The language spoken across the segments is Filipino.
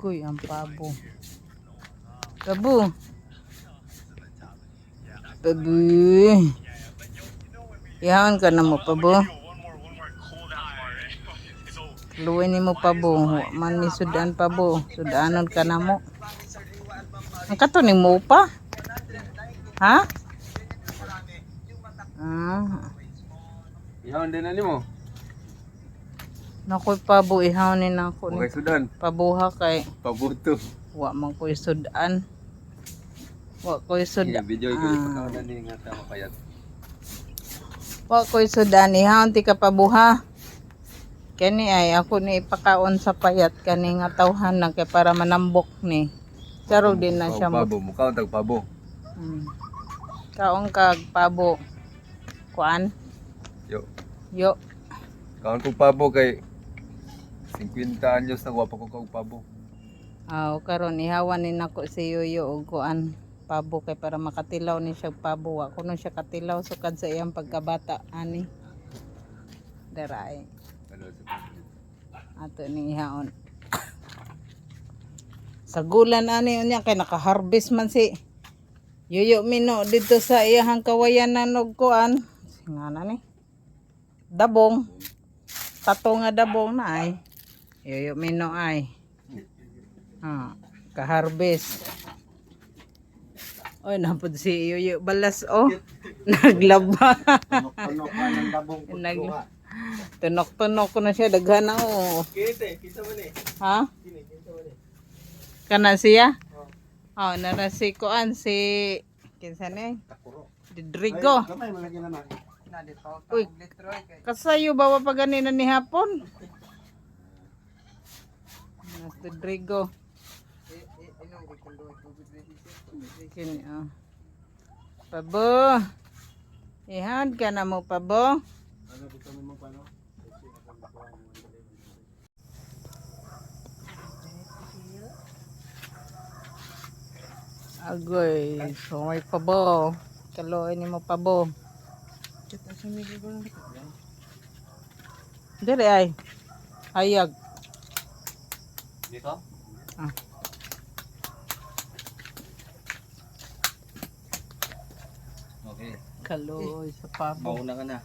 Agoy ang pabo. Pabo. Pabo. Ihawan ka na mo pabo. Luwin ni mo pabo. Man ni sudan pabo. Sudanon ka na mo. Ang katuning mo pa? Ha? Ihawan din na mo. Nakoy pabo ihawnin ako ni. Okay, sudan. Pabuha kay Pabuto. wa man ko'y sudan. Wa ko'y sudan. Video ko ipakaw na ni nga tama payat. Wa ko'y sudan ihawon ti ka pabuha. Kani ay ako ni ipakaon sa payat kani nga tawhan na kay para manambok ni. Saro din na siya mo. Pabo, mukha tag pabo. Kaon kag pabo. Kuan? Yo. Yo. Kaon kong pabo kay 50 anyos na guwapo ko kag pabo. Karon ihawan ni nako si Yoyo og kuan pabo kay para makatilaw ni siya pabo. Wa kuno siya katilaw sukad sa iyang pagkabata ani. Daray. Ato ni ihaon. Sa gulan ani unya kay naka-harvest man si Yoyo Mino dito sa iyang kawayanan og kuan. Ngana ni? Dabong. Tato nga dabong na ay. Yoyo Mino ay. Ka-harvest. Oy, napod si Yoyo balas naglaba. Tunok-tunok ko na siya daghan na Kinsa man eh. Ha? Kana siya? Nara si kuan si kinsa ni? Rodrigo. Uy, kasayo ba pa ganina ni hapon? Rodrigo. Kini Pabo. Ihan ka na mo pabo. Agoy, so may pabo. Kaloy ni mo pabo. Dire ay. Hayag. Dito? Okay. Kaloy sa pabo. Mauna ka na.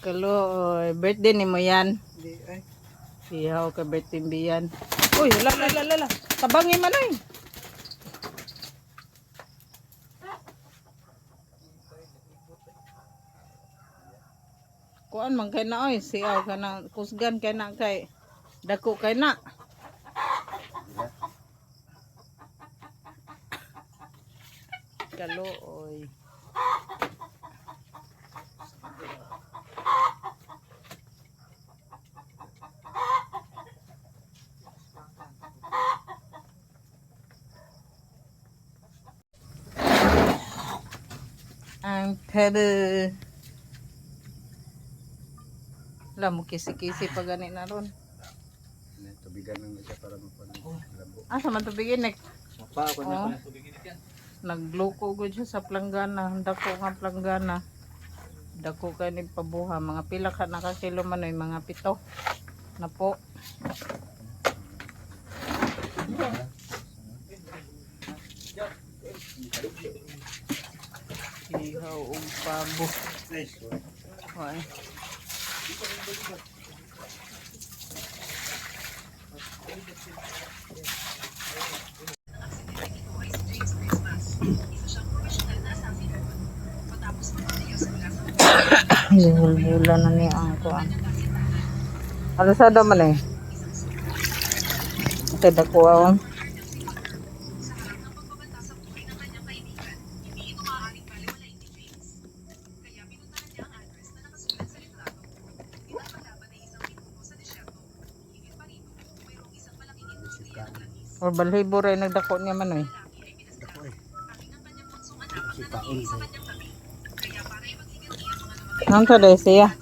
Kaloy, birthday ni mo yan. Ihaw ka birthday biyan. Uy, la. Tabangi man ay. Kuan man kay na oy, siaw ka na kusgan kay na kay dako kay na. Kalooy. Ang pebe. Wala mo kisi-kisi pa gani na ron. Tubigan lang siya para mapanlabo. Asa man tubigin nek? Mapa ako na tubigin yan. Nagloko gud siya sa planggana, dako nga planggana. Dako kay ni pabuha, mga pila ka nakakilo man oy, mga 7 na po. Ihaw og pabo. Hoy. Bulbulan na ni ang kuan. Ano sa daman eh? Ito dako awon. Or balhibo rin nagdako niya man eh. Nang sa siya?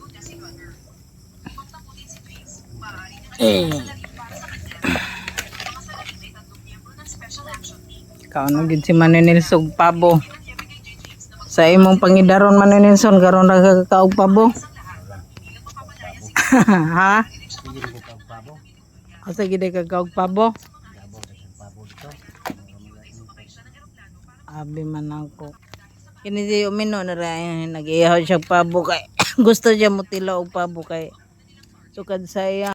Kaon gid si Manenil sug pabo. Sa imong pangidaron man ni Nelson karon ra ka kaog pabo. Ha? Asa gid ka kaog pabo? Abi man ako. Kini si umino na rin nag-ihaw siya pabo kay gusto siya mo tilaw og pabo kay sukad sa iya.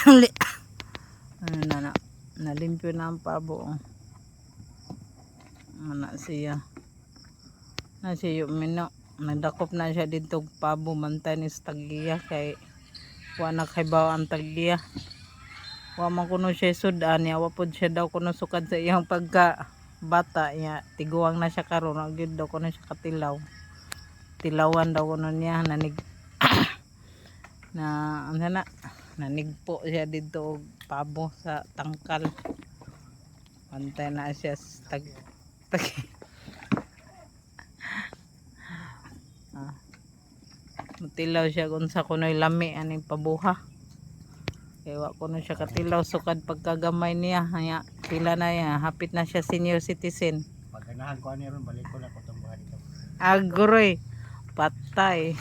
Ano na nalimpyo na ang pabo. Ana siya. Na siya umino. Nagdakop na siya dito og pabo mantay ni sa tagiya kay wa na kay baw ang tagiya. Wa man kuno siya sudan niya wa pod siya daw kuno sukad sa iyang pagka bata niya tiguang na siya karon og gyud daw kuno siya katilaw. Tilawan daw kuno niya nanig na ano na nanigpo siya dito og pabo sa tangkal. Pantay na siya sa tag mutilaw siya kung sa kuno'y lami aning pabuha. Kaya wa kuno siya katilaw sukad pagkagamay niya. Hanya pila na niya, hapit na siya senior citizen. Paganahan ko ani ron balik ko na ko tong buhat dito. Agroy, patay.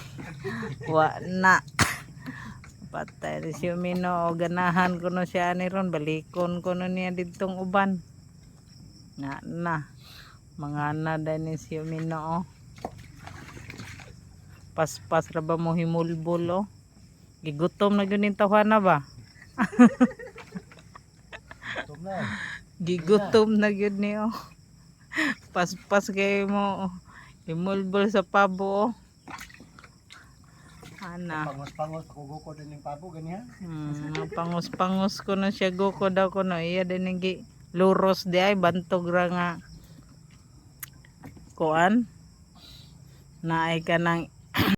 Wa na. Patay rin si Umino o ganahan kuno siya ani ron balikon kuno niya ditong uban. Na. Mga na din si Umino oh. Paspas ra ba mo himulbol oh. Gigutom na gyud ning tawhana ba? Tum na. Gigutom na gyud ni oh. Paspas kay mo oh. Himulbol sa pabo oh. Ana. Pangos-pangos pakugo ko din ning pabo ganiha. Pangus-pangus ko na siya goko daw ko no. Iya din yung luros di ay bantog ra nga kuan. Naay ka ng